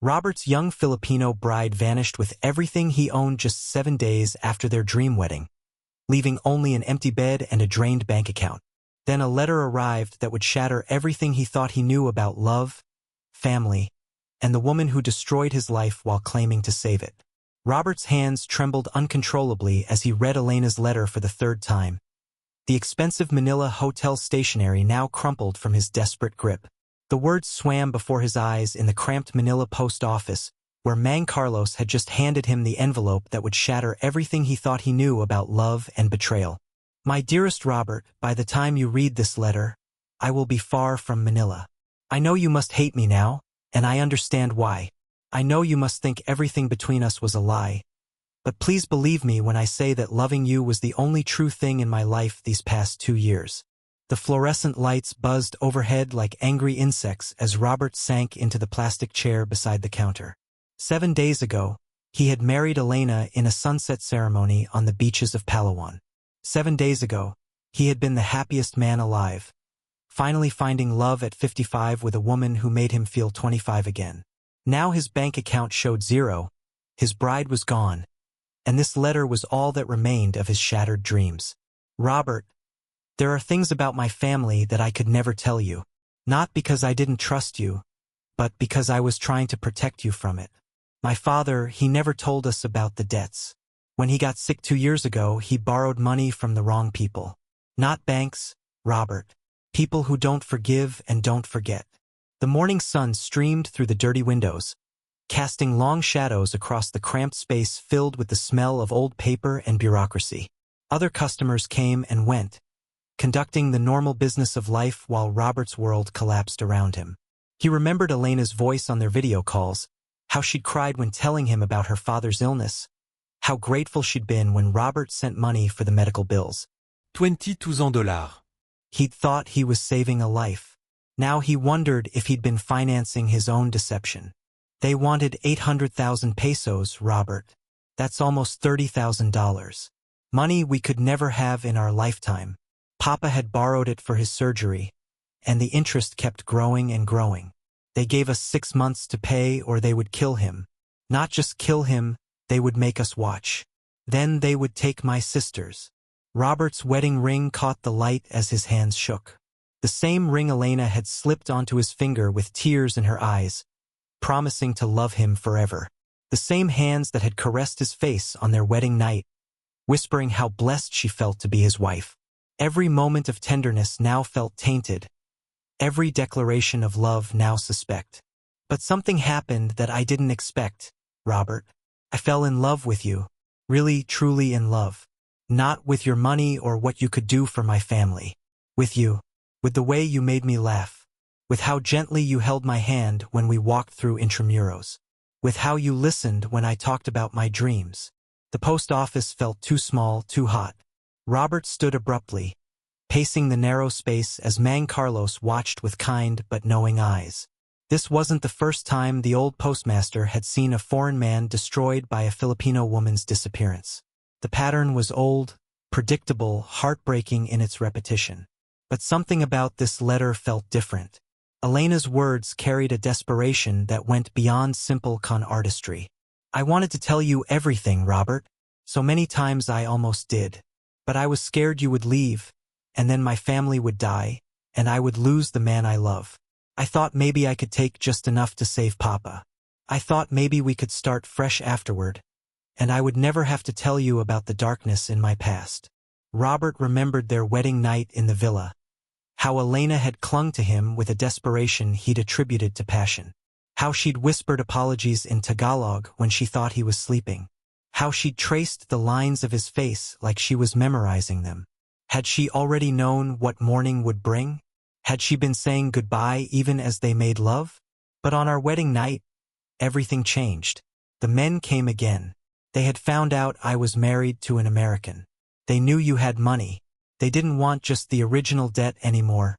Robert's young Filipino bride vanished with everything he owned just 7 days after their dream wedding, leaving only an empty bed and a drained bank account. Then a letter arrived that would shatter everything he thought he knew about love, family, and the woman who destroyed his life while claiming to save it. Robert's hands trembled uncontrollably as he read Elena's letter for the third time. The expensive Manila hotel stationery now crumpled from his desperate grip. The words swam before his eyes in the cramped Manila post office, where Mang Carlos had just handed him the envelope that would shatter everything he thought he knew about love and betrayal. My dearest Robert, by the time you read this letter, I will be far from Manila. I know you must hate me now, and I understand why. I know you must think everything between us was a lie. But please believe me when I say that loving you was the only true thing in my life these past 2 years. The fluorescent lights buzzed overhead like angry insects as Robert sank into the plastic chair beside the counter. 7 days ago, he had married Elena in a sunset ceremony on the beaches of Palawan. 7 days ago, he had been the happiest man alive, finally finding love at 55 with a woman who made him feel 25 again. Now his bank account showed 0, his bride was gone, and this letter was all that remained of his shattered dreams. Robert, there are things about my family that I could never tell you, not because I didn't trust you, but because I was trying to protect you from it. My father, he never told us about the debts. When he got sick 2 years ago, he borrowed money from the wrong people. Not banks, Robert. People who don't forgive and don't forget. The morning sun streamed through the dirty windows, casting long shadows across the cramped space filled with the smell of old paper and bureaucracy. Other customers came and went, conducting the normal business of life while Robert's world collapsed around him. He remembered Elena's voice on their video calls, how she'd cried when telling him about her father's illness, how grateful she'd been when Robert sent money for the medical bills. $22,000. He'd thought he was saving a life. Now he wondered if he'd been financing his own deception. They wanted 800,000 pesos, Robert. That's almost $30,000. Money we could never have in our lifetime. Papa had borrowed it for his surgery, and the interest kept growing and growing. They gave us 6 months to pay or they would kill him. Not just kill him, they would make us watch. Then they would take my sisters. Robert's wedding ring caught the light as his hands shook. The same ring Elena had slipped onto his finger with tears in her eyes, promising to love him forever. The same hands that had caressed his face on their wedding night, whispering how blessed she felt to be his wife. Every moment of tenderness now felt tainted, every declaration of love now suspect. But something happened that I didn't expect, Robert. I fell in love with you, really, truly in love. Not with your money or what you could do for my family. With you, with the way you made me laugh, with how gently you held my hand when we walked through Intramuros, with how you listened when I talked about my dreams. The post office felt too small, too hot. Robert stood abruptly, pacing the narrow space as Mang Carlos watched with kind but knowing eyes. This wasn't the first time the old postmaster had seen a foreign man destroyed by a Filipino woman's disappearance. The pattern was old, predictable, heartbreaking in its repetition. But something about this letter felt different. Elena's words carried a desperation that went beyond simple con artistry. I wanted to tell you everything, Robert. So many times I almost did. But I was scared you would leave, and then my family would die, and I would lose the man I love. I thought maybe I could take just enough to save Papa. I thought maybe we could start fresh afterward, and I would never have to tell you about the darkness in my past. Robert remembered their wedding night in the villa. How Elena had clung to him with a desperation he'd attributed to passion. How she'd whispered apologies in Tagalog when she thought he was sleeping. How she'd traced the lines of his face like she was memorizing them. Had she already known what morning would bring? Had she been saying goodbye even as they made love? But on our wedding night, everything changed. The men came again. They had found out I was married to an American. They knew you had money. They didn't want just the original debt anymore.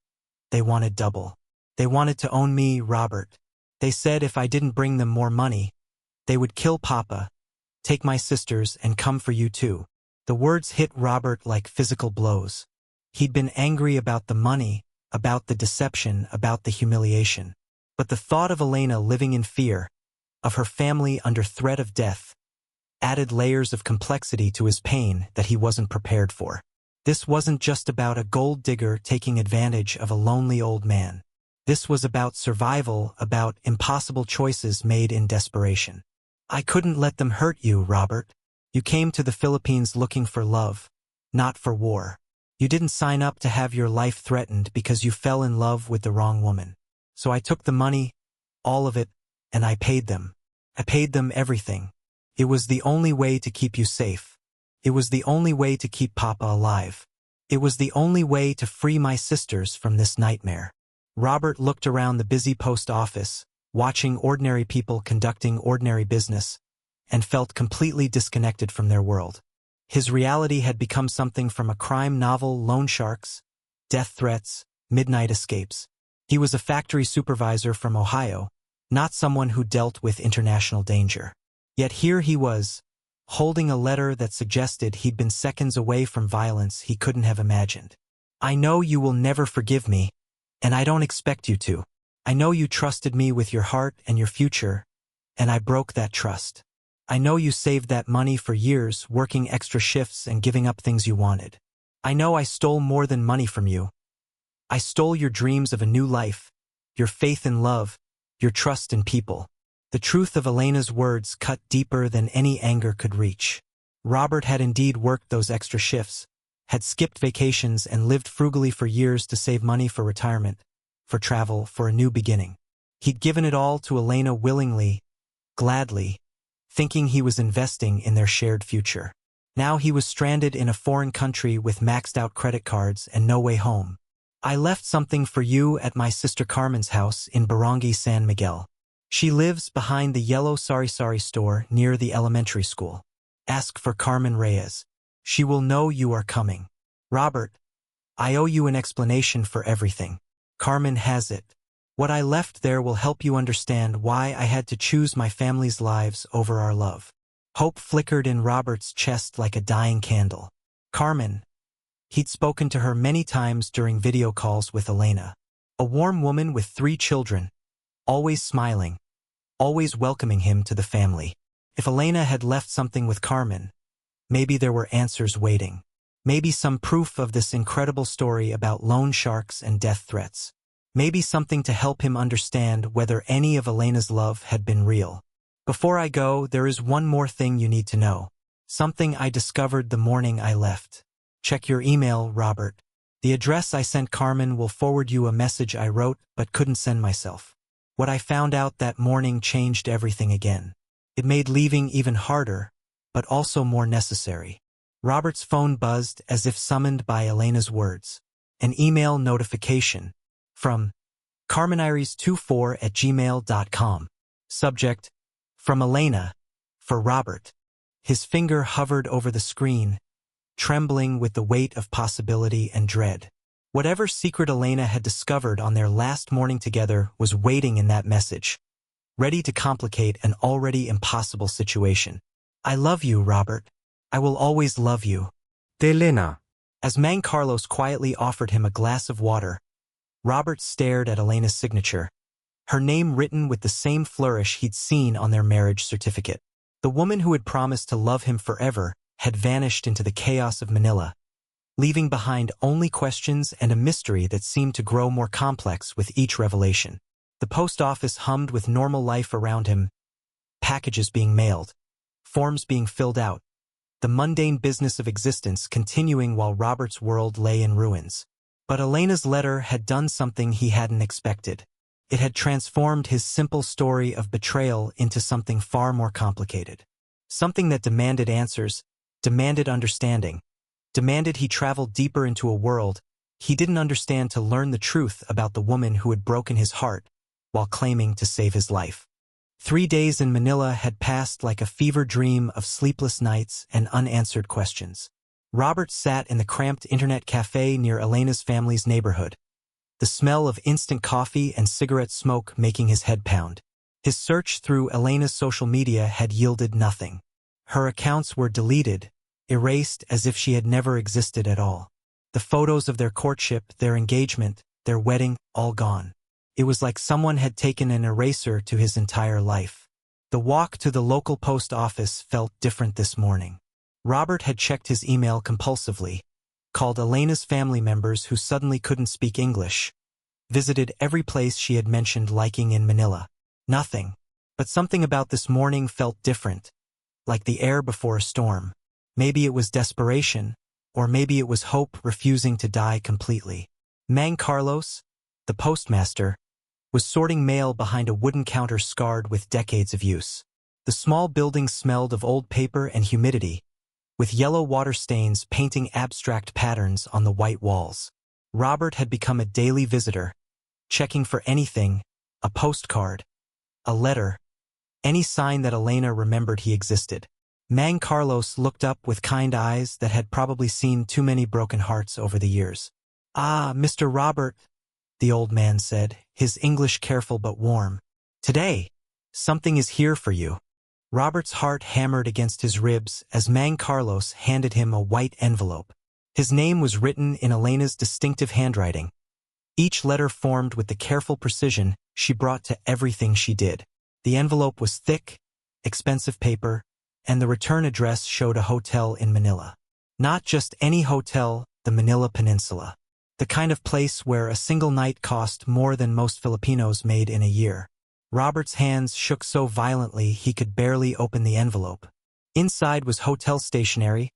They wanted double. They wanted to own me, Robert. They said if I didn't bring them more money, they would kill Papa, take my sisters, and come for you too. The words hit Robert like physical blows. He'd been angry about the money, about the deception, about the humiliation. But the thought of Elena living in fear, of her family under threat of death, added layers of complexity to his pain that he wasn't prepared for. This wasn't just about a gold digger taking advantage of a lonely old man. This was about survival, about impossible choices made in desperation. I couldn't let them hurt you, Robert. You came to the Philippines looking for love, not for war. You didn't sign up to have your life threatened because you fell in love with the wrong woman. So I took the money, all of it, and I paid them. I paid them everything. It was the only way to keep you safe. It was the only way to keep Papa alive. It was the only way to free my sisters from this nightmare. Robert looked around the busy post office, watching ordinary people conducting ordinary business, and felt completely disconnected from their world. His reality had become something from a crime novel: loan sharks, death threats, midnight escapes. He was a factory supervisor from Ohio, not someone who dealt with international danger. Yet here he was, holding a letter that suggested he'd been seconds away from violence he couldn't have imagined. I know you will never forgive me, and I don't expect you to. I know you trusted me with your heart and your future, and I broke that trust. I know you saved that money for years, working extra shifts and giving up things you wanted. I know I stole more than money from you. I stole your dreams of a new life, your faith in love, your trust in people. The truth of Elena's words cut deeper than any anger could reach. Robert had indeed worked those extra shifts, had skipped vacations and lived frugally for years to save money for retirement, for travel, for a new beginning. He'd given it all to Elena willingly, gladly, thinking he was investing in their shared future. Now he was stranded in a foreign country with maxed-out credit cards and no way home. I left something for you at my sister Carmen's house in Barangay San Miguel. She lives behind the yellow sari-sari store near the elementary school. Ask for Carmen Reyes. She will know you are coming. Robert, I owe you an explanation for everything. Carmen has it. What I left there will help you understand why I had to choose my family's lives over our love. Hope flickered in Robert's chest like a dying candle. Carmen. He'd spoken to her many times during video calls with Elena. A warm woman with 3 children, always smiling, always welcoming him to the family. If Elena had left something with Carmen, maybe there were answers waiting. Maybe some proof of this incredible story about loan sharks and death threats. Maybe something to help him understand whether any of Elena's love had been real. Before I go, there is one more thing you need to know. Something I discovered the morning I left. Check your email, Robert. The address I sent Carmen will forward you a message I wrote but couldn't send myself. What I found out that morning changed everything again. It made leaving even harder, but also more necessary. Robert's phone buzzed as if summoned by Elena's words. An email notification from carmeniris24@gmail.com. Subject: From Elena, for Robert. His finger hovered over the screen, trembling with the weight of possibility and dread. Whatever secret Elena had discovered on their last morning together was waiting in that message, ready to complicate an already impossible situation. I love you, Robert. I will always love you. Elena. As Mang Carlos quietly offered him a glass of water, Robert stared at Elena's signature, her name written with the same flourish he'd seen on their marriage certificate. The woman who had promised to love him forever had vanished into the chaos of Manila, leaving behind only questions and a mystery that seemed to grow more complex with each revelation. The post office hummed with normal life around him, packages being mailed, forms being filled out, the mundane business of existence continuing while Robert's world lay in ruins. But Elena's letter had done something he hadn't expected. It had transformed his simple story of betrayal into something far more complicated. Something that demanded answers, demanded understanding, demanded he travel deeper into a world he didn't understand to learn the truth about the woman who had broken his heart while claiming to save his life. 3 days in Manila had passed like a fever dream of sleepless nights and unanswered questions. Robert sat in the cramped internet cafe near Elena's family's neighborhood, the smell of instant coffee and cigarette smoke making his head pound. His search through Elena's social media had yielded nothing. Her accounts were deleted, erased as if she had never existed at all. The photos of their courtship, their engagement, their wedding, all gone. It was like someone had taken an eraser to his entire life. The walk to the local post office felt different this morning. Robert had checked his email compulsively, called Elena's family members who suddenly couldn't speak English, visited every place she had mentioned liking in Manila. Nothing. But something about this morning felt different, like the air before a storm. Maybe it was desperation, or maybe it was hope refusing to die completely. Mang Carlos, the postmaster, was sorting mail behind a wooden counter scarred with decades of use. The small building smelled of old paper and humidity, with yellow water stains painting abstract patterns on the white walls. Robert had become a daily visitor, checking for anything, a postcard, a letter, any sign that Elena remembered he existed. Mang Carlos looked up with kind eyes that had probably seen too many broken hearts over the years. "Ah, Mr. Robert," the old man said, his English careful but warm. "Today, something is here for you." Robert's heart hammered against his ribs as Mang Carlos handed him a white envelope. His name was written in Elena's distinctive handwriting, each letter formed with the careful precision she brought to everything she did. The envelope was thick, expensive paper, and the return address showed a hotel in Manila. Not just any hotel, the Manila Peninsula. The kind of place where a single night cost more than most Filipinos made in a year. Robert's hands shook so violently he could barely open the envelope. Inside was hotel stationery,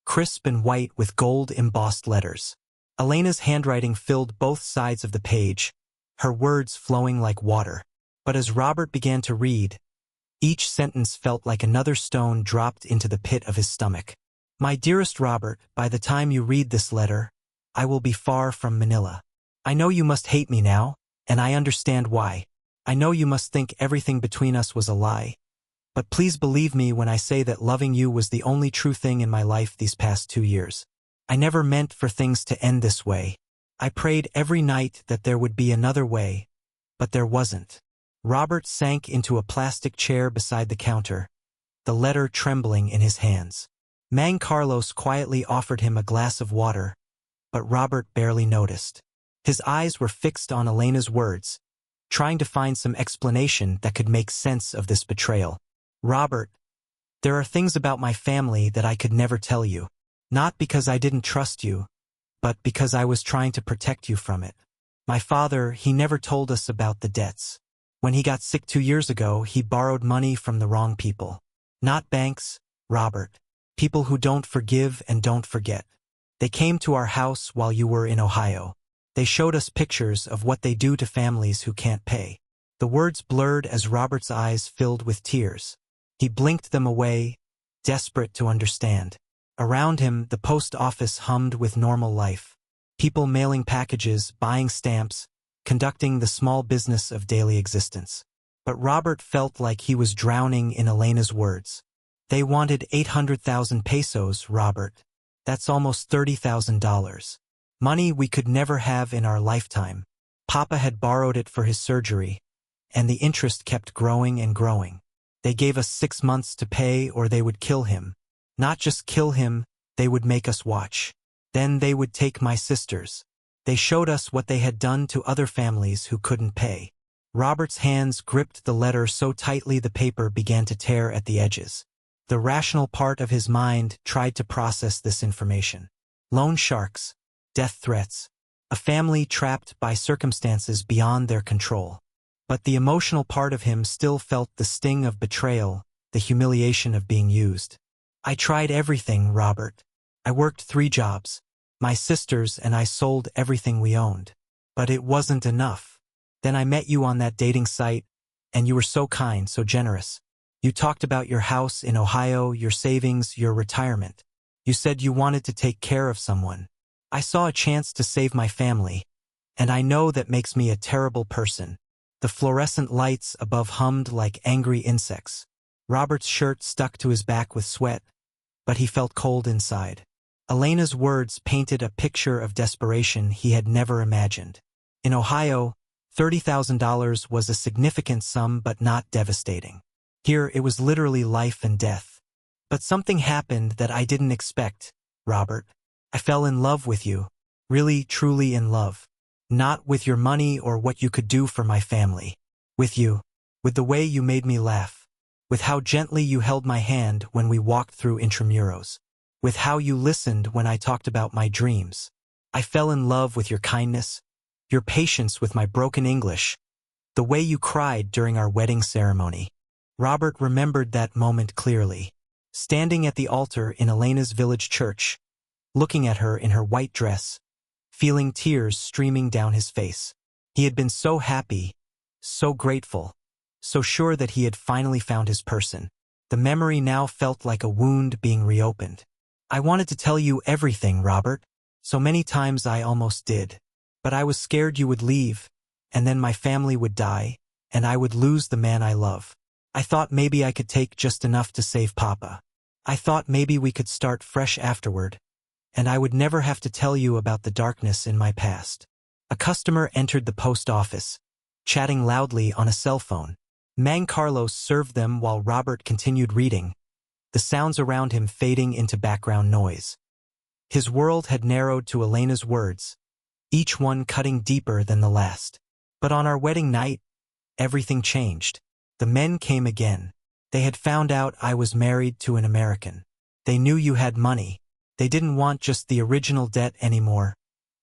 crisp and white with gold-embossed letters. Elena's handwriting filled both sides of the page, her words flowing like water. But as Robert began to read, each sentence felt like another stone dropped into the pit of his stomach. "My dearest Robert, by the time you read this letter, I will be far from Manila. I know you must hate me now, and I understand why. I know you must think everything between us was a lie. But please believe me when I say that loving you was the only true thing in my life these past 2 years. I never meant for things to end this way. I prayed every night that there would be another way, but there wasn't." Robert sank into a plastic chair beside the counter, the letter trembling in his hands. Mang Carlos quietly offered him a glass of water, but Robert barely noticed. His eyes were fixed on Elena's words, trying to find some explanation that could make sense of this betrayal. "Robert, there are things about my family that I could never tell you. Not because I didn't trust you, but because I was trying to protect you from it. My father, he never told us about the debts. When he got sick 2 years ago, he borrowed money from the wrong people. Not banks, Robert. People who don't forgive and don't forget. They came to our house while you were in Ohio. They showed us pictures of what they do to families who can't pay." The words blurred as Robert's eyes filled with tears. He blinked them away, desperate to understand. Around him, the post office hummed with normal life. People mailing packages, buying stamps, conducting the small business of daily existence. But Robert felt like he was drowning in Elena's words. "They wanted 800,000 pesos, Robert. That's almost $30,000. Money we could never have in our lifetime. Papa had borrowed it for his surgery, and the interest kept growing and growing. They gave us 6 months to pay or they would kill him. Not just kill him, they would make us watch. Then they would take my sisters. They showed us what they had done to other families who couldn't pay." Robert's hands gripped the letter so tightly the paper began to tear at the edges. The rational part of his mind tried to process this information. Loan sharks, death threats, a family trapped by circumstances beyond their control. But the emotional part of him still felt the sting of betrayal, the humiliation of being used. "I tried everything, Robert. I worked 3 jobs. My sisters and I sold everything we owned. But it wasn't enough. Then I met you on that dating site, and you were so kind, so generous. You talked about your house in Ohio, your savings, your retirement. You said you wanted to take care of someone. I saw a chance to save my family, and I know that makes me a terrible person." The fluorescent lights above hummed like angry insects. Robert's shirt stuck to his back with sweat, but he felt cold inside. Elena's words painted a picture of desperation he had never imagined. In Ohio, $30,000 was a significant sum but not devastating. Here it was literally life and death. "But something happened that I didn't expect, Robert. I fell in love with you, really, truly in love. Not with your money or what you could do for my family. With you, with the way you made me laugh, with how gently you held my hand when we walked through Intramuros, with how you listened when I talked about my dreams. I fell in love with your kindness, your patience with my broken English, the way you cried during our wedding ceremony. Robert remembered that moment clearly, standing at the altar in Elena's village church, looking at her in her white dress, feeling tears streaming down his face. He had been so happy, so grateful, so sure that he had finally found his person. The memory now felt like a wound being reopened. I wanted to tell you everything, Robert. So many times I almost did. But I was scared you would leave, and then my family would die, and I would lose the man I love. I thought maybe I could take just enough to save Papa. I thought maybe we could start fresh afterward, and I would never have to tell you about the darkness in my past. A customer entered the post office, chatting loudly on a cell phone. Mang Carlos served them while Robert continued reading, the sounds around him fading into background noise. His world had narrowed to Elena's words, each one cutting deeper than the last. But on our wedding night, everything changed. The men came again. They had found out I was married to an American. They knew you had money. They didn't want just the original debt anymore.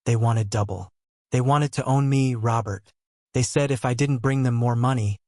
They wanted double. They wanted to own me, Robert. They said if I didn't bring them more money,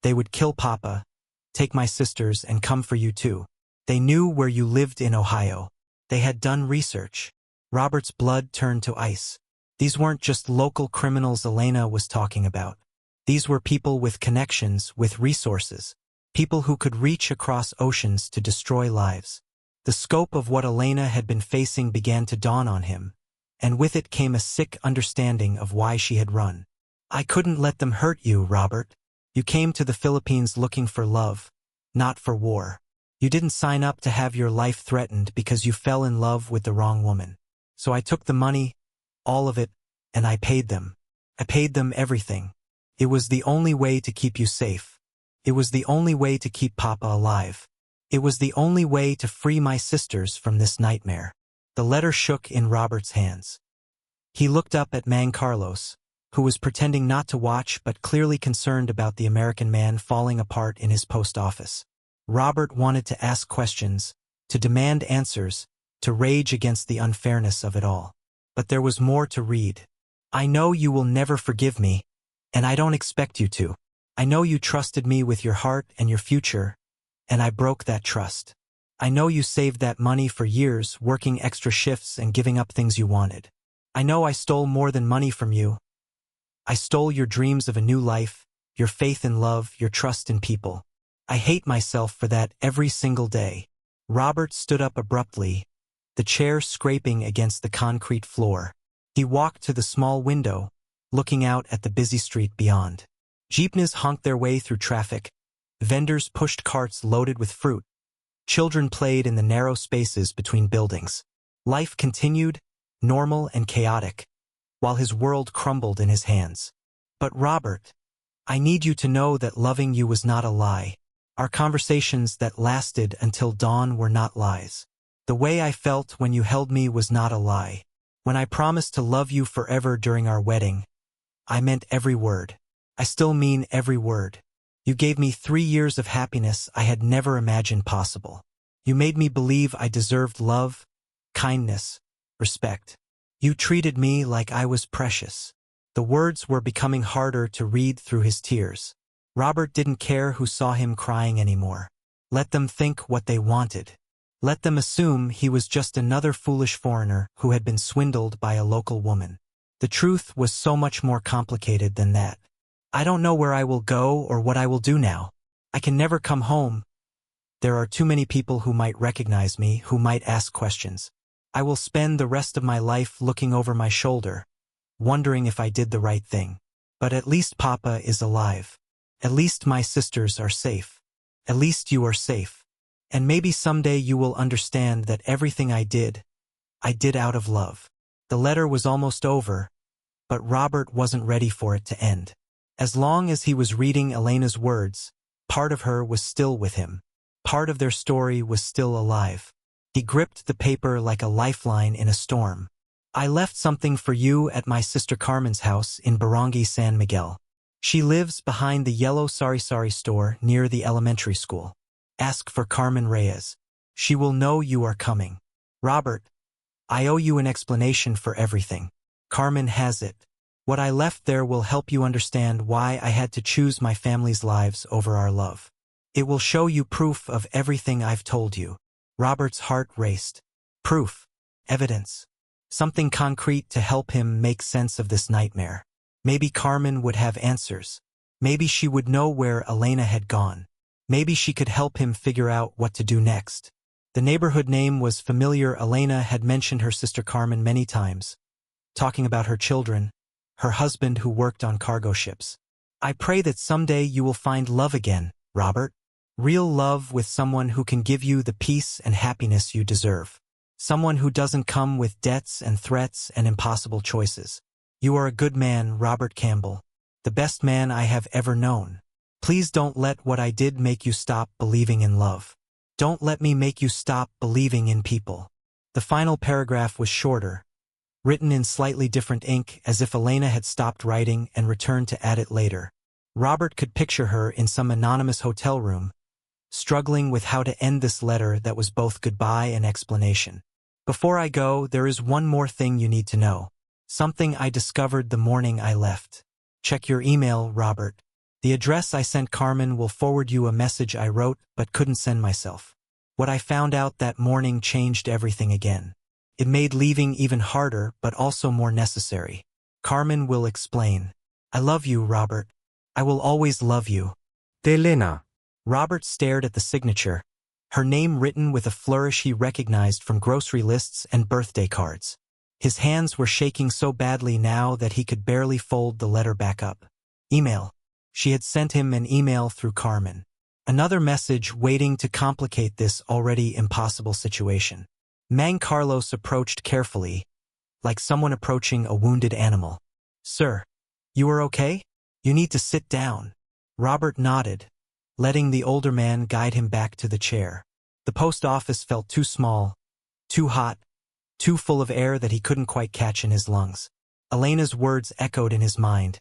they would kill Papa, take my sisters, and come for you too. They knew where you lived in Ohio. They had done research. Robert's blood turned to ice. These weren't just local criminals Elena was talking about. These were people with connections, with resources, people who could reach across oceans to destroy lives. The scope of what Elena had been facing began to dawn on him, and with it came a sick understanding of why she had run. I couldn't let them hurt you, Robert. You came to the Philippines looking for love, not for war. You didn't sign up to have your life threatened because you fell in love with the wrong woman. So I took the money, all of it, and I paid them. I paid them everything. It was the only way to keep you safe. It was the only way to keep Papa alive. It was the only way to free my sisters from this nightmare. The letter shook in Robert's hands. He looked up at Mang Carlos, who was pretending not to watch but clearly concerned about the American man falling apart in his post office. Robert wanted to ask questions, to demand answers, to rage against the unfairness of it all. But there was more to read. I know you will never forgive me, and I don't expect you to. I know you trusted me with your heart and your future, and I broke that trust. I know you saved that money for years, working extra shifts and giving up things you wanted. I know I stole more than money from you. I stole your dreams of a new life, your faith in love, your trust in people. I hate myself for that every single day. Robert stood up abruptly, the chair scraping against the concrete floor. He walked to the small window, looking out at the busy street beyond. Jeepneys honked their way through traffic. Vendors pushed carts loaded with fruit. Children played in the narrow spaces between buildings. Life continued, normal and chaotic, while his world crumbled in his hands. But Robert, I need you to know that loving you was not a lie. Our conversations that lasted until dawn were not lies. The way I felt when you held me was not a lie. When I promised to love you forever during our wedding, I meant every word. I still mean every word. You gave me 3 years of happiness I had never imagined possible. You made me believe I deserved love, kindness, respect. You treated me like I was precious. The words were becoming harder to read through his tears. Robert didn't care who saw him crying anymore. Let them think what they wanted. Let them assume he was just another foolish foreigner who had been swindled by a local woman. The truth was so much more complicated than that. I don't know where I will go or what I will do now. I can never come home. There are too many people who might recognize me, who might ask questions. I will spend the rest of my life looking over my shoulder, wondering if I did the right thing. But at least Papa is alive. At least my sisters are safe. At least you are safe. And maybe someday you will understand that everything I did out of love. The letter was almost over, but Robert wasn't ready for it to end. As long as he was reading Elena's words, part of her was still with him. Part of their story was still alive. He gripped the paper like a lifeline in a storm. I left something for you at my sister Carmen's house in Barangay San Miguel. She lives behind the yellow sari-sari store near the elementary school. Ask for Carmen Reyes. She will know you are coming. Robert, I owe you an explanation for everything. Carmen has it. What I left there will help you understand why I had to choose my family's lives over our love. It will show you proof of everything I've told you. Robert's heart raced. Proof. Evidence. Something concrete to help him make sense of this nightmare. Maybe Carmen would have answers. Maybe she would know where Elena had gone. Maybe she could help him figure out what to do next. The neighborhood name was familiar. Elena had mentioned her sister Carmen many times, talking about her children, her husband who worked on cargo ships. I pray that someday you will find love again, Robert. Real love with someone who can give you the peace and happiness you deserve. Someone who doesn't come with debts and threats and impossible choices. You are a good man, Robert Campbell. The best man I have ever known. Please don't let what I did make you stop believing in love. Don't let me make you stop believing in people. The final paragraph was shorter, written in slightly different ink as if Elena had stopped writing and returned to add it later. Robert could picture her in some anonymous hotel room, struggling with how to end this letter that was both goodbye and explanation. Before I go, there is one more thing you need to know. Something I discovered the morning I left. Check your email, Robert. The address I sent Carmen will forward you a message I wrote but couldn't send myself. What I found out that morning changed everything again. It made leaving even harder but also more necessary. Carmen will explain. I love you, Robert. I will always love you. Elena. Robert stared at the signature, her name written with a flourish he recognized from grocery lists and birthday cards. His hands were shaking so badly now that he could barely fold the letter back up. Email. She had sent him an email through Carmen. Another message waiting to complicate this already impossible situation. Mang Carlos approached carefully, like someone approaching a wounded animal. Sir, you are okay? You need to sit down. Robert nodded, letting the older man guide him back to the chair. The post office felt too small, too hot, too full of air that he couldn't quite catch in his lungs. Elena's words echoed in his mind.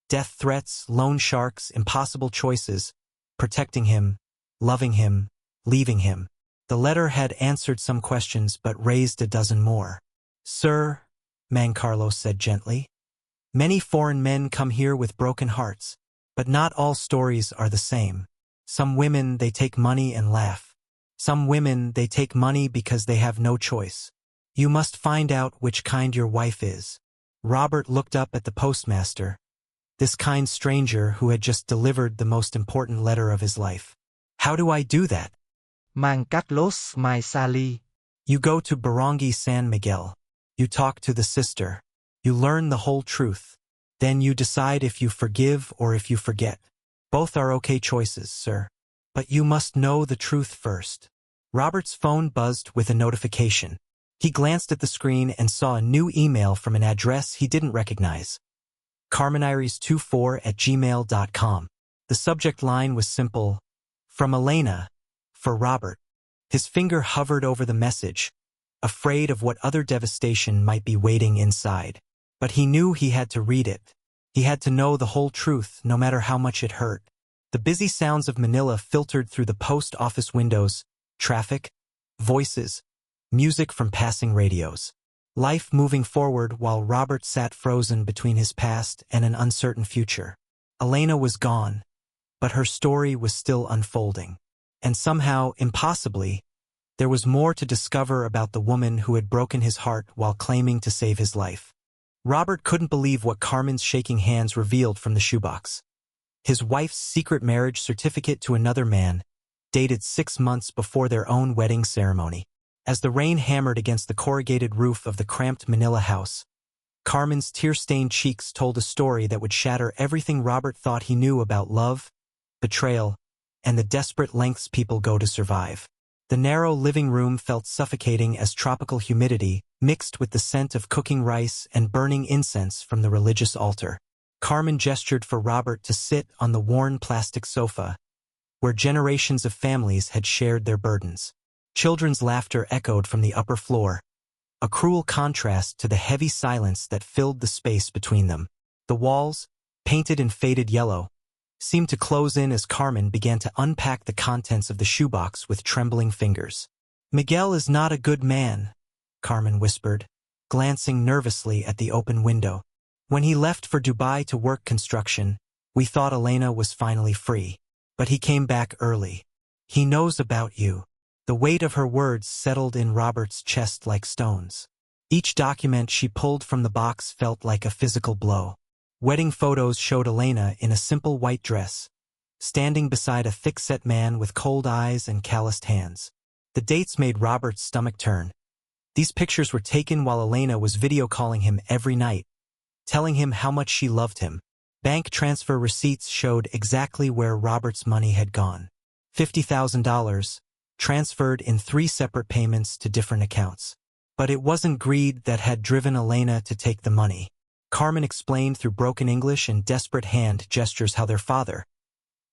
Death threats, loan sharks, impossible choices, protecting him, loving him, leaving him. The letter had answered some questions but raised a dozen more. Sir, Mang Carlos said gently, many foreign men come here with broken hearts, but not all stories are the same. Some women, they take money and laugh. Some women, they take money because they have no choice. You must find out which kind your wife is. Robert looked up at the postmaster, this kind stranger who had just delivered the most important letter of his life. How do I do that? Mang Carlos, my Sally. You go to Barangay San Miguel. You talk to the sister. You learn the whole truth. Then you decide if you forgive or if you forget. Both are okay choices, sir. But you must know the truth first. Robert's phone buzzed with a notification. He glanced at the screen and saw a new email from an address he didn't recognize. carmeniris24@gmail.com. The subject line was simple. From Elena, for Robert. His finger hovered over the message, afraid of what other devastation might be waiting inside. But he knew he had to read it. He had to know the whole truth, no matter how much it hurt. The busy sounds of Manila filtered through the post office windows, traffic, voices, music from passing radios. Life moving forward while Robert sat frozen between his past and an uncertain future. Elena was gone, but her story was still unfolding. And somehow, impossibly, there was more to discover about the woman who had broken his heart while claiming to save his life. Robert couldn't believe what Carmen's shaking hands revealed from the shoebox. His wife's secret marriage certificate to another man, dated 6 months before their own wedding ceremony. As the rain hammered against the corrugated roof of the cramped Manila house, Carmen's tear-stained cheeks told a story that would shatter everything Robert thought he knew about love, betrayal, and the desperate lengths people go to survive. The narrow living room felt suffocating as tropical humidity mixed with the scent of cooking rice and burning incense from the religious altar. Carmen gestured for Robert to sit on the worn plastic sofa, where generations of families had shared their burdens. Children's laughter echoed from the upper floor, a cruel contrast to the heavy silence that filled the space between them. The walls, painted in faded yellow, seemed to close in as Carmen began to unpack the contents of the shoebox with trembling fingers. "Miguel is not a good man," Carmen whispered, glancing nervously at the open window. "When he left for Dubai to work construction, we thought Elena was finally free. But he came back early. He knows about you." The weight of her words settled in Robert's chest like stones. Each document she pulled from the box felt like a physical blow. Wedding photos showed Elena in a simple white dress, standing beside a thick-set man with cold eyes and calloused hands. The dates made Robert's stomach turn. These pictures were taken while Elena was video calling him every night, telling him how much she loved him. Bank transfer receipts showed exactly where Robert's money had gone. $50,000, transferred in 3 separate payments to different accounts. But it wasn't greed that had driven Elena to take the money. Carmen explained through broken English and desperate hand gestures how their father,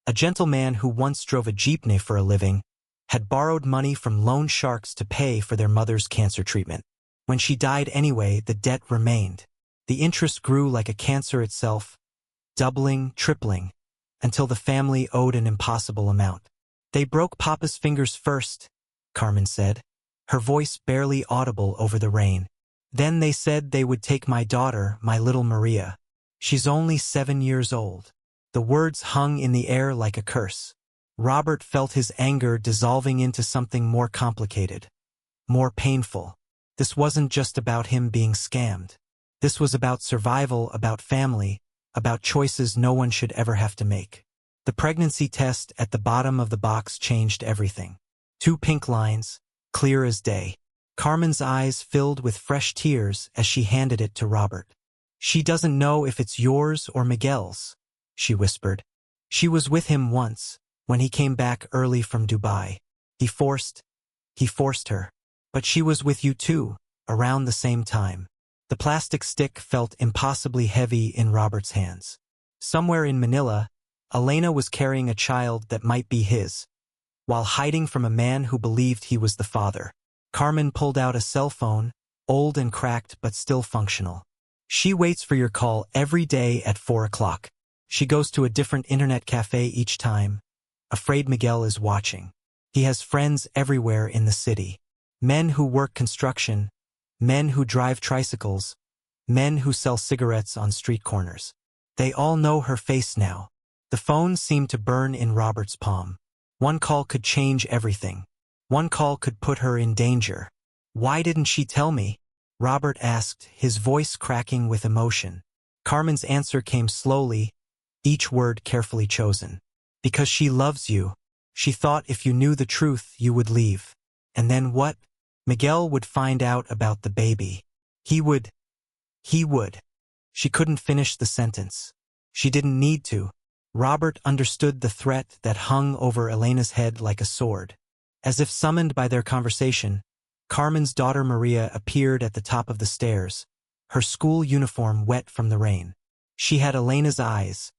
a gentleman who once drove a jeepney for a living, had borrowed money from loan sharks to pay for their mother's cancer treatment. When she died anyway, the debt remained. The interest grew like a cancer itself, doubling, tripling, until the family owed an impossible amount. "They broke Papa's fingers first," Carmen said, her voice barely audible over the rain. "Then they said they would take my daughter, my little Maria. She's only 7 years old." The words hung in the air like a curse. Robert felt his anger dissolving into something more complicated, more painful. This wasn't just about him being scammed. This was about survival, about family, about choices no one should ever have to make. The pregnancy test at the bottom of the box changed everything. 2 pink lines, clear as day. Carmen's eyes filled with fresh tears as she handed it to Robert. "She doesn't know if it's yours or Miguel's," she whispered. "She was with him once, when he came back early from Dubai. He forced her. But she was with you too, around the same time." The plastic stick felt impossibly heavy in Robert's hands. Somewhere in Manila, Elena was carrying a child that might be his, while hiding from a man who believed he was the father. Carmen pulled out a cell phone, old and cracked but still functional. "She waits for your call every day at 4 o'clock. She goes to a different internet cafe each time, afraid Miguel is watching. He has friends everywhere in the city. Men who work construction, men who drive tricycles, men who sell cigarettes on street corners. They all know her face now." The phone seemed to burn in Robert's palm. One call could change everything. One call could put her in danger. "Why didn't she tell me?" Robert asked, his voice cracking with emotion. Carmen's answer came slowly, each word carefully chosen. "Because she loves you. She thought if you knew the truth, you would leave." "And then what?" "Miguel would find out about the baby. He would. She couldn't finish the sentence. She didn't need to. Robert understood the threat that hung over Elena's head like a sword. As if summoned by their conversation, Carmen's daughter Maria appeared at the top of the stairs, her school uniform wet from the rain. She had Elena's eyes,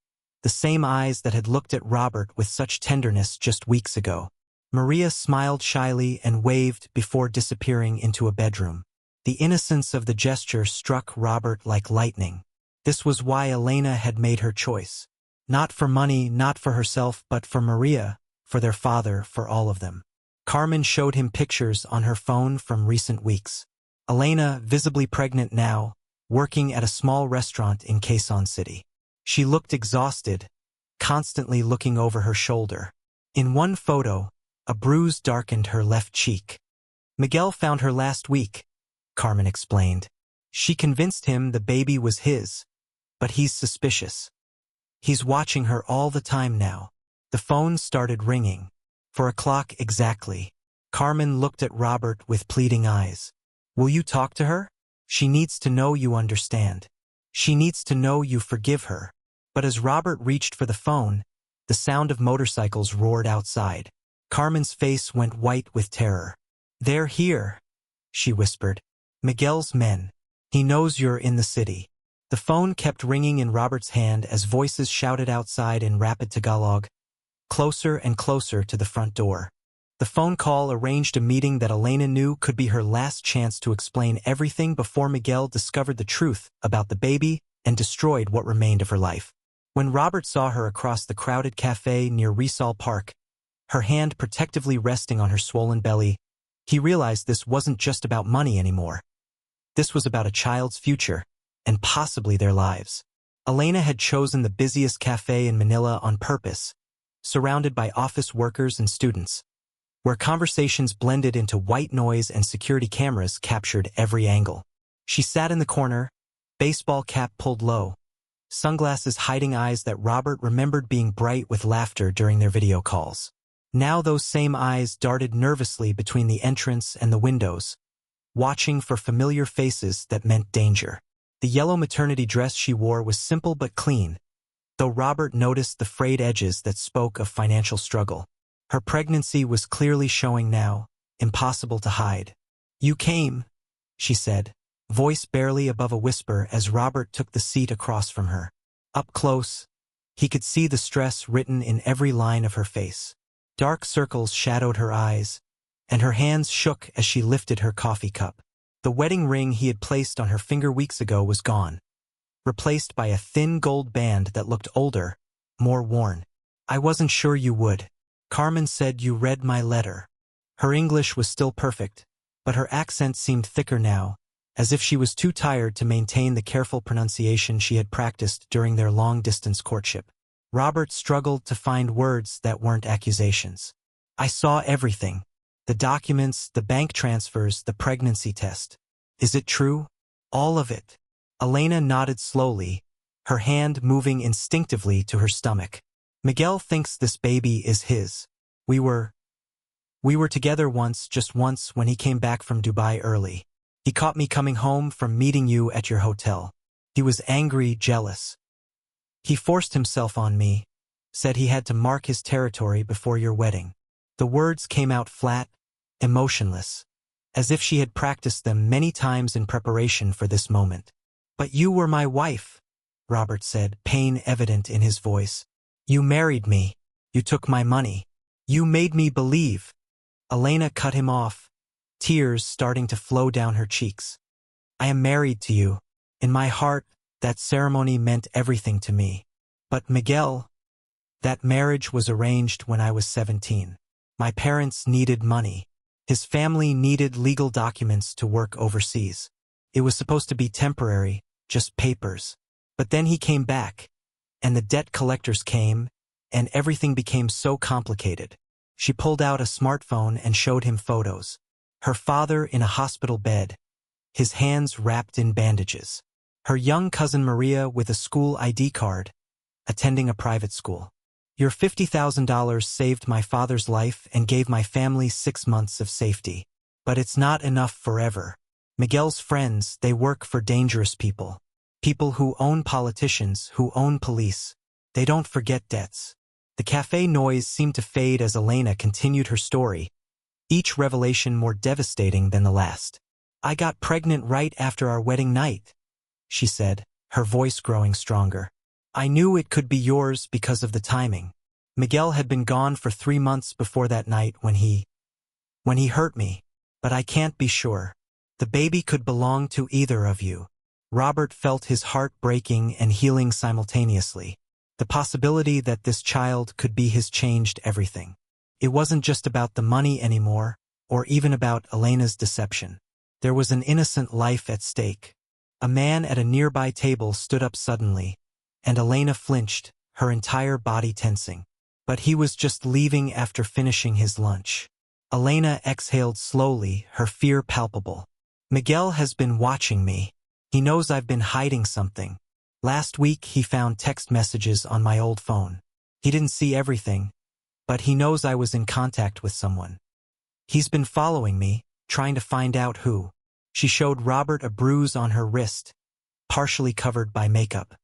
the same eyes that had looked at Robert with such tenderness just weeks ago. Maria smiled shyly and waved before disappearing into a bedroom. The innocence of the gesture struck Robert like lightning. This was why Elena had made her choice. Not for money, not for herself, but for Maria, for their father, for all of them. Carmen showed him pictures on her phone from recent weeks. Elena, visibly pregnant now, working at a small restaurant in Quezon City. She looked exhausted, constantly looking over her shoulder. In one photo, a bruise darkened her left cheek. "Miguel found her last week," Carmen explained. "She convinced him the baby was his, but he's suspicious. He's watching her all the time now." The phone started ringing. 4 o'clock exactly. Carmen looked at Robert with pleading eyes. "Will you talk to her? She needs to know you understand. She needs to know you forgive her." But as Robert reached for the phone, the sound of motorcycles roared outside. Carmen's face went white with terror. "They're here," she whispered. "Miguel's men. He knows you're in the city." The phone kept ringing in Robert's hand as voices shouted outside in rapid Tagalog, closer and closer to the front door. The phone call arranged a meeting that Elena knew could be her last chance to explain everything before Miguel discovered the truth about the baby and destroyed what remained of her life. When Robert saw her across the crowded cafe near Resall Park, her hand protectively resting on her swollen belly, he realized this wasn't just about money anymore. This was about a child's future, and possibly their lives. Elena had chosen the busiest cafe in Manila on purpose, surrounded by office workers and students, where conversations blended into white noise and security cameras captured every angle. She sat in the corner, baseball cap pulled low, sunglasses hiding eyes that Robert remembered being bright with laughter during their video calls. Now those same eyes darted nervously between the entrance and the windows, watching for familiar faces that meant danger. The yellow maternity dress she wore was simple but clean, though Robert noticed the frayed edges that spoke of financial struggle. Her pregnancy was clearly showing now, impossible to hide. "You came," she said, voice barely above a whisper as Robert took the seat across from her. Up close, he could see the stress written in every line of her face. Dark circles shadowed her eyes, and her hands shook as she lifted her coffee cup. The wedding ring he had placed on her finger weeks ago was gone, replaced by a thin gold band that looked older, more worn. "I wasn't sure you would. Carmen said you read my letter." Her English was still perfect, but her accent seemed thicker now, as if she was too tired to maintain the careful pronunciation she had practiced during their long-distance courtship. Robert struggled to find words that weren't accusations. "I saw everything. The documents, the bank transfers, the pregnancy test. Is it true? All of it?" Elena nodded slowly, her hand moving instinctively to her stomach. "Miguel thinks this baby is his. We were together once, just once, when he came back from Dubai early. He caught me coming home from meeting you at your hotel. He was angry, jealous. He forced himself on me, said he had to mark his territory before your wedding." The words came out flat, emotionless, as if she had practiced them many times in preparation for this moment. "But you were my wife," Robert said, pain evident in his voice. "You married me. You took my money. You made me believe." Elena cut him off, tears starting to flow down her cheeks. "I am married to you. In my heart, that ceremony meant everything to me. But Miguel, that marriage was arranged when I was 17. My parents needed money. His family needed legal documents to work overseas. It was supposed to be temporary, just papers. But then he came back, and the debt collectors came, and everything became so complicated." She pulled out a smartphone and showed him photos. Her father in a hospital bed, his hands wrapped in bandages. Her young cousin Maria with a school ID card, attending a private school. "Your $50,000 saved my father's life and gave my family 6 months of safety. But it's not enough forever. Miguel's friends, they work for dangerous people. People who own politicians, who own police. They don't forget debts." The cafe noise seemed to fade as Elena continued her story, each revelation more devastating than the last. "I got pregnant right after our wedding night," she said, her voice growing stronger. "I knew it could be yours because of the timing. Miguel had been gone for 3 months before that night when he hurt me, but I can't be sure. The baby could belong to either of you." Robert felt his heart breaking and healing simultaneously. The possibility that this child could be his changed everything. It wasn't just about the money anymore, or even about Elena's deception. There was an innocent life at stake. A man at a nearby table stood up suddenly, and Elena flinched, her entire body tensing. But he was just leaving after finishing his lunch. Elena exhaled slowly, her fear palpable. "Miguel has been watching me. He knows I've been hiding something. Last week he found text messages on my old phone. He didn't see everything, but he knows I was in contact with someone. He's been following me, trying to find out who." She showed Robert a bruise on her wrist, partially covered by makeup.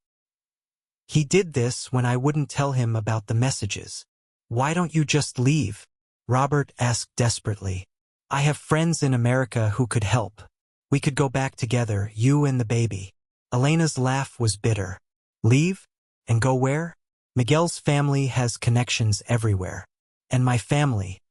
"He did this when I wouldn't tell him about the messages. Why don't you just leave?" Robert asked desperately. "I have friends in America who could help. We could go back together, you and the baby." Elena's laugh was bitter. "Leave? And go where? Miguel's family has connections everywhere. And my family.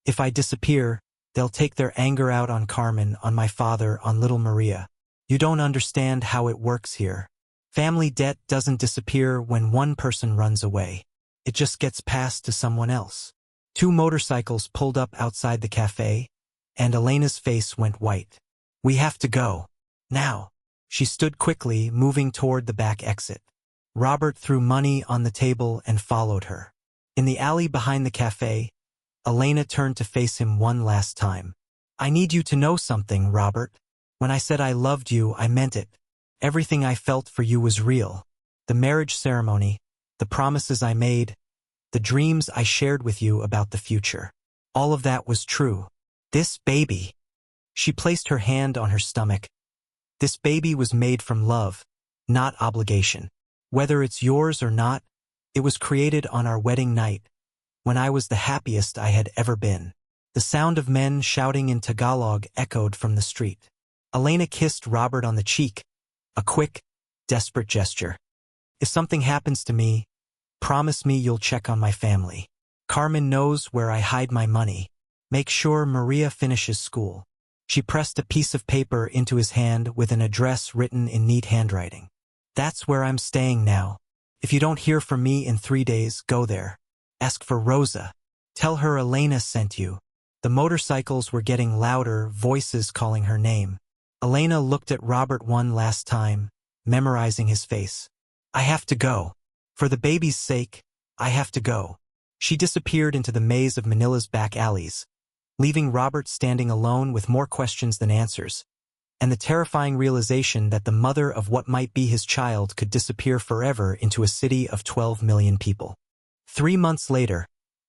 If I disappear, they'll take their anger out on Carmen, on my father, on little Maria. You don't understand how it works here. Family debt doesn't disappear when one person runs away. It just gets passed to someone else. 2 motorcycles pulled up outside the cafe, and Elena's face went white. We have to go. Now. She stood quickly, moving toward the back exit. Robert threw money on the table and followed her. In the alley behind the cafe, Elena turned to face him one last time. I need you to know something, Robert. When I said I loved you, I meant it. Everything I felt for you was real. The marriage ceremony, the promises I made, the dreams I shared with you about the future. All of that was true. This baby. She placed her hand on her stomach. This baby was made from love, not obligation. Whether it's yours or not, it was created on our wedding night, when I was the happiest I had ever been. The sound of men shouting in Tagalog echoed from the street. Elena kissed Robert on the cheek, a quick, desperate gesture. If something happens to me, promise me you'll check on my family. Carmen knows where I hide my money. Make sure Maria finishes school. She pressed a piece of paper into his hand with an address written in neat handwriting. That's where I'm staying now. If you don't hear from me in 3 days, go there. Ask for Rosa. Tell her Elena sent you. The motorcycles were getting louder, voices calling her name. Elena looked at Robert one last time, memorizing his face. I have to go. For the baby's sake, I have to go. She disappeared into the maze of Manila's back alleys, leaving Robert standing alone with more questions than answers, and the terrifying realization that the mother of what might be his child could disappear forever into a city of 12 million people. 3 months later,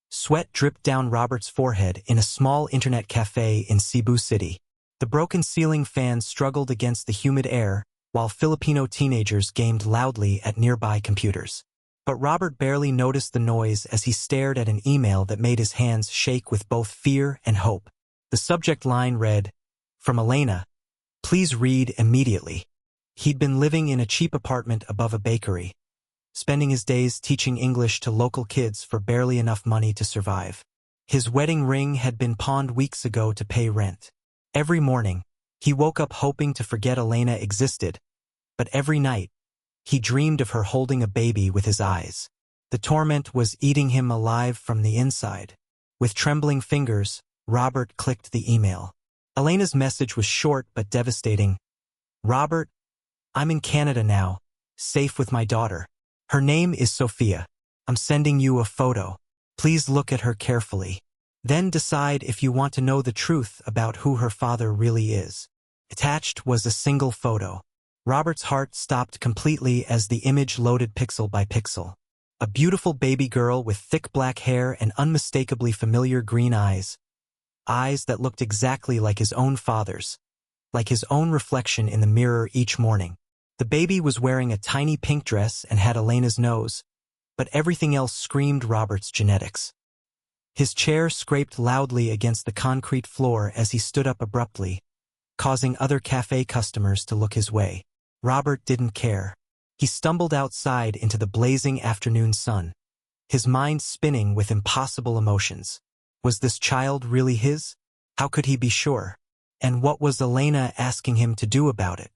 sweat dripped down Robert's forehead in a small internet cafe in Cebu City. The broken ceiling fan struggled against the humid air, while Filipino teenagers gamed loudly at nearby computers. But Robert barely noticed the noise as he stared at an email that made his hands shake with both fear and hope. The subject line read, From Elena, please read immediately. He'd been living in a cheap apartment above a bakery, spending his days teaching English to local kids for barely enough money to survive. His wedding ring had been pawned weeks ago to pay rent. Every morning, he woke up hoping to forget Elena existed, but every night, he dreamed of her holding a baby with his eyes. The torment was eating him alive from the inside. With trembling fingers, Robert clicked the email. Elena's message was short but devastating. Robert, I'm in Canada now, safe with my daughter. Her name is Sophia. I'm sending you a photo. Please look at her carefully. Then decide if you want to know the truth about who her father really is. Attached was a single photo. Robert's heart stopped completely as the image loaded pixel by pixel. A beautiful baby girl with thick black hair and unmistakably familiar green eyes. Eyes that looked exactly like his own father's, like his own reflection in the mirror each morning. The baby was wearing a tiny pink dress and had Elena's nose, but everything else screamed Robert's genetics. His chair scraped loudly against the concrete floor as he stood up abruptly, causing other cafe customers to look his way. Robert didn't care. He stumbled outside into the blazing afternoon sun, his mind spinning with impossible emotions. Was this child really his? How could he be sure? And what was Elena asking him to do about it?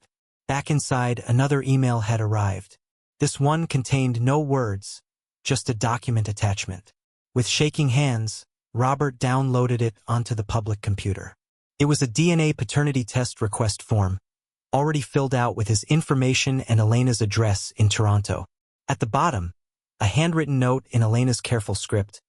Back inside, another email had arrived. This one contained no words, just a document attachment. With shaking hands, Robert downloaded it onto the public computer. It was a DNA paternity test request form, already filled out with his information and Elena's address in Toronto. At the bottom, a handwritten note in Elena's careful script.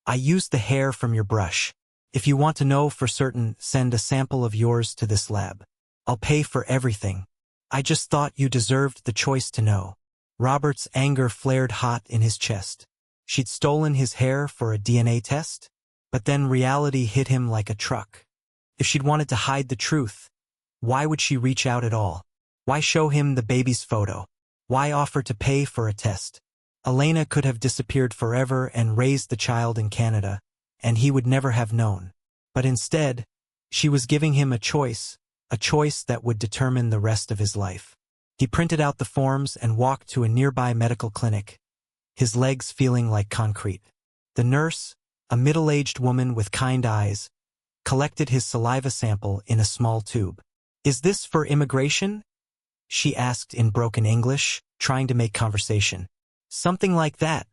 I used the hair from your brush. If you want to know for certain, send a sample of yours to this lab. I'll pay for everything. I just thought you deserved the choice to know. Robert's anger flared hot in his chest. She'd stolen his hair for a DNA test? But then reality hit him like a truck. If she'd wanted to hide the truth, why would she reach out at all? Why show him the baby's photo? Why offer to pay for a test? Elena could have disappeared forever and raised the child in Canada, and he would never have known. But instead, she was giving him a choice that would determine the rest of his life. He printed out the forms and walked to a nearby medical clinic, his legs feeling like concrete. The nurse, a middle-aged woman with kind eyes, collected his saliva sample in a small tube. Is this for immigration? She asked in broken English. trying to make conversation. Something like that,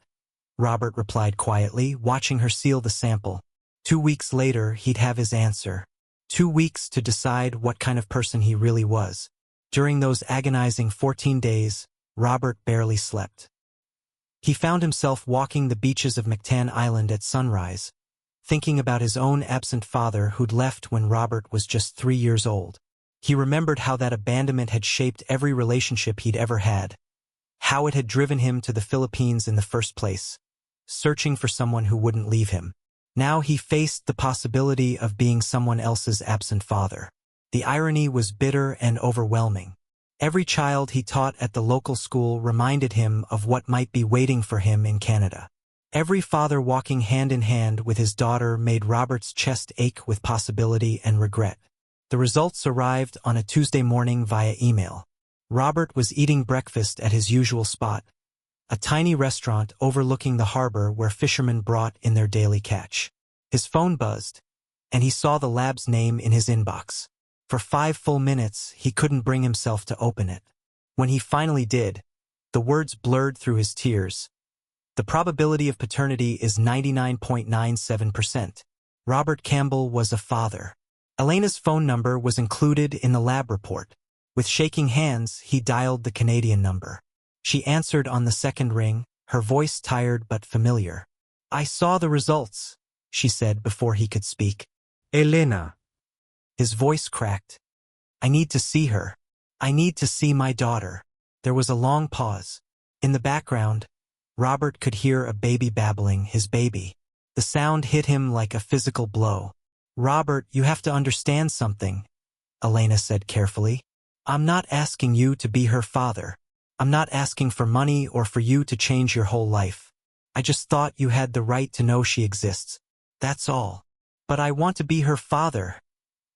Robert replied quietly, watching her seal the sample. 2 weeks later, he'd have his answer. 2 weeks to decide what kind of person he really was. During those agonizing 14 days, Robert barely slept. He found himself walking the beaches of Mactan Island at sunrise, thinking about his own absent father who'd left when Robert was just 3 years old. He remembered how that abandonment had shaped every relationship he'd ever had, how it had driven him to the Philippines in the first place, searching for someone who wouldn't leave him. Now he faced the possibility of being someone else's absent father. The irony was bitter and overwhelming. Every child he taught at the local school reminded him of what might be waiting for him in Canada. Every father walking hand in hand with his daughter made Robert's chest ache with possibility and regret. The results arrived on a Tuesday morning via email. Robert was eating breakfast at his usual spot, a tiny restaurant overlooking the harbor where fishermen brought in their daily catch. His phone buzzed, and he saw the lab's name in his inbox. For 5 full minutes, he couldn't bring himself to open it. When he finally did, the words blurred through his tears. The probability of paternity is 99.97%. Robert Campbell was a father. Elena's phone number was included in the lab report. With shaking hands, he dialed the Canadian number. She answered on the second ring, her voice tired but familiar. "I saw the results," she said before he could speak. Elena. His voice cracked. "I need to see her. I need to see my daughter." There was a long pause. In the background, Robert could hear a baby babbling, his baby. The sound hit him like a physical blow. "Robert, you have to understand something," Elena said carefully. "I'm not asking you to be her father. I'm not asking for money or for you to change your whole life. I just thought you had the right to know she exists. That's all. But I want to be her father,"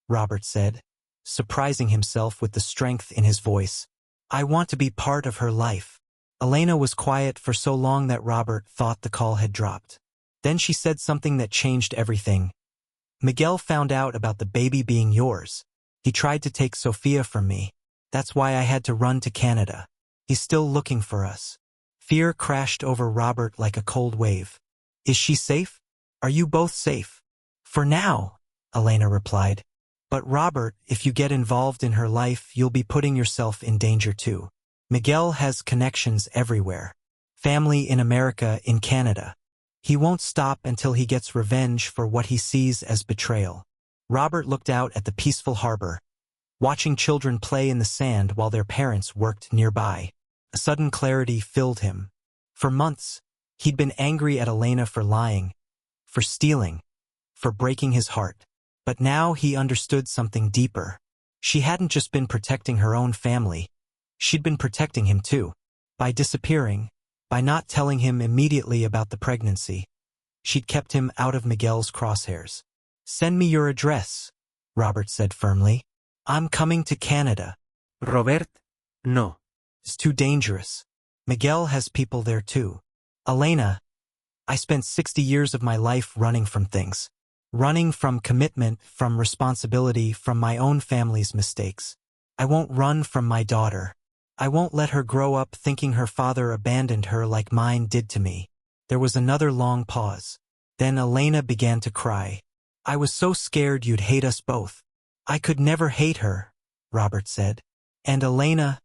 Robert said, surprising himself with the strength in his voice. "I want to be part of her life." Elena was quiet for so long that Robert thought the call had dropped. Then she said something that changed everything. "Miguel found out about the baby being yours. He tried to take Sophia from me. That's why I had to run to Canada. He's still looking for us." Fear crashed over Robert like a cold wave. "Is she safe? Are you both safe?" "For now," Elena replied. "But Robert, if you get involved in her life, you'll be putting yourself in danger too. Miguel has connections everywhere. Family in America, in Canada. He won't stop until he gets revenge for what he sees as betrayal." Robert looked out at the peaceful harbor, watching children play in the sand while their parents worked nearby. A sudden clarity filled him. For months, he'd been angry at Elena for lying, for stealing, for breaking his heart. But now he understood something deeper. She hadn't just been protecting her own family. She'd been protecting him too. By disappearing, by not telling him immediately about the pregnancy, she'd kept him out of Miguel's crosshairs. "Send me your address," Robert said firmly. "I'm coming to Canada." Robert. No. "It's too dangerous. Miguel has people there too. Elena, I spent 60 years of my life running from things. Running from commitment, from responsibility, from my own family's mistakes. I won't run from my daughter. I won't let her grow up thinking her father abandoned her like mine did to me." There was another long pause. Then Elena began to cry. "I was so scared you'd hate us both." "I could never hate her," Robert said. "And Elena,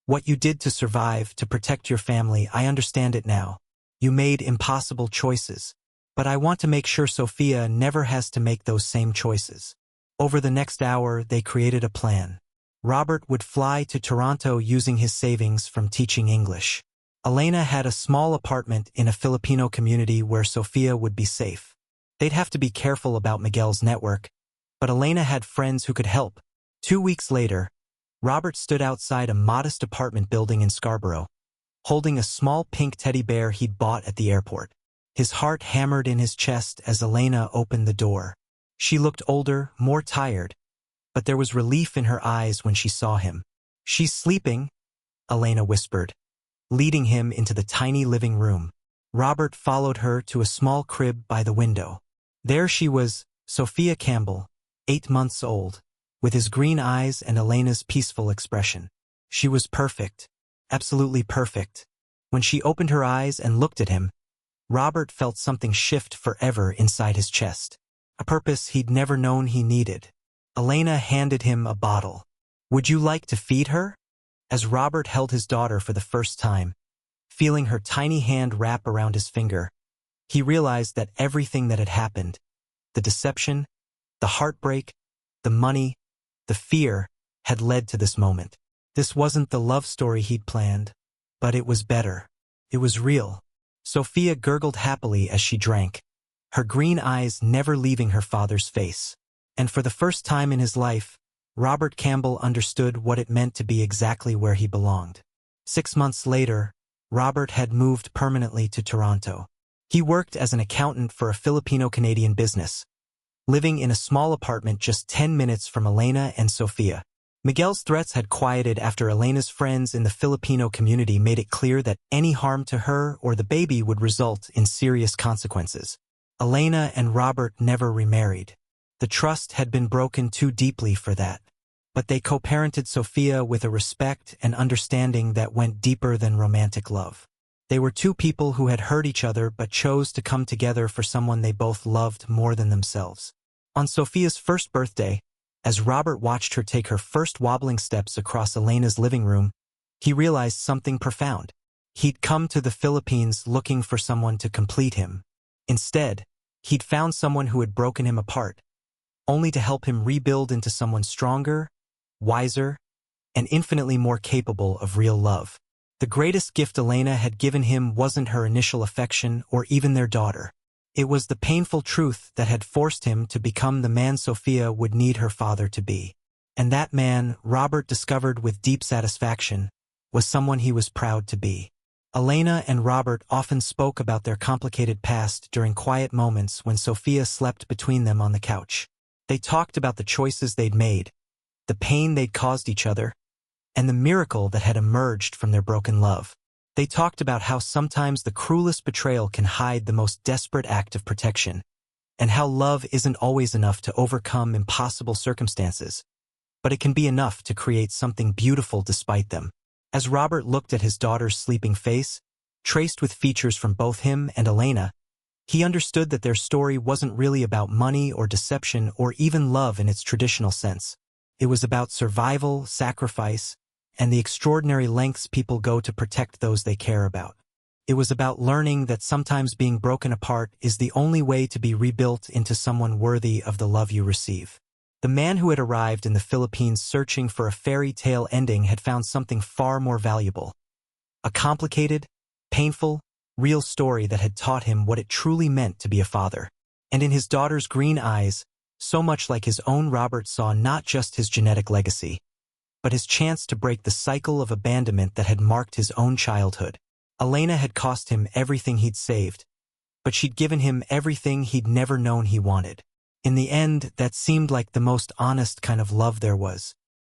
what you did to survive, to protect your family, I understand it now. You made impossible choices. But I want to make sure Sophia never has to make those same choices." Over the next hour, they created a plan. Robert would fly to Toronto using his savings from teaching English. Elena had a small apartment in a Filipino community where Sophia would be safe. They'd have to be careful about Miguel's network, but Elena had friends who could help. 2 weeks later, Robert stood outside a modest apartment building in Scarborough, holding a small pink teddy bear he'd bought at the airport. His heart hammered in his chest as Elena opened the door. She looked older, more tired, but there was relief in her eyes when she saw him. "She's sleeping," Elena whispered, leading him into the tiny living room. Robert followed her to a small crib by the window. There she was, Sophia Campbell, 8 months old, with his green eyes and Elena's peaceful expression. She was perfect, absolutely perfect. When she opened her eyes and looked at him, Robert felt something shift forever inside his chest. A purpose he'd never known he needed. Elena handed him a bottle. "Would you like to feed her?" As Robert held his daughter for the first time, feeling her tiny hand wrap around his finger, he realized that everything that had happened, the deception, the heartbreak, the money, the fear, had led to this moment. This wasn't the love story he'd planned, but it was better. It was real. Sophia gurgled happily as she drank, her green eyes never leaving her father's face. And for the first time in his life, Robert Campbell understood what it meant to be exactly where he belonged. 6 months later, Robert had moved permanently to Toronto. He worked as an accountant for a Filipino-Canadian business, living in a small apartment just 10 minutes from Elena and Sophia. Miguel's threats had quieted after Elena's friends in the Filipino community made it clear that any harm to her or the baby would result in serious consequences. Elena and Robert never remarried. The trust had been broken too deeply for that. But they co-parented Sophia with a respect and understanding that went deeper than romantic love. They were two people who had hurt each other but chose to come together for someone they both loved more than themselves. On Sophia's first birthday, as Robert watched her take her first wobbling steps across Elena's living room, he realized something profound. He'd come to the Philippines looking for someone to complete him. Instead, he'd found someone who had broken him apart, only to help him rebuild into someone stronger, wiser, and infinitely more capable of real love. The greatest gift Elena had given him wasn't her initial affection or even their daughter. It was the painful truth that had forced him to become the man Sophia would need her father to be. And that man, Robert discovered with deep satisfaction, was someone he was proud to be. Elena and Robert often spoke about their complicated past during quiet moments when Sophia slept between them on the couch. They talked about the choices they'd made, the pain they'd caused each other, and the miracle that had emerged from their broken love. They talked about how sometimes the cruelest betrayal can hide the most desperate act of protection, and how love isn't always enough to overcome impossible circumstances, but it can be enough to create something beautiful despite them. As Robert looked at his daughter's sleeping face, traced with features from both him and Elena, he understood that their story wasn't really about money or deception or even love in its traditional sense. It was about survival, sacrifice, and the extraordinary lengths people go to protect those they care about. It was about learning that sometimes being broken apart is the only way to be rebuilt into someone worthy of the love you receive. The man who had arrived in the Philippines searching for a fairy tale ending had found something far more valuable. A complicated, painful, real story that had taught him what it truly meant to be a father. And in his daughter's green eyes, so much like his own, Robert saw not just his genetic legacy, but his chance to break the cycle of abandonment that had marked his own childhood. Elena had cost him everything he'd saved, but she'd given him everything he'd never known he wanted. In the end, that seemed like the most honest kind of love there was.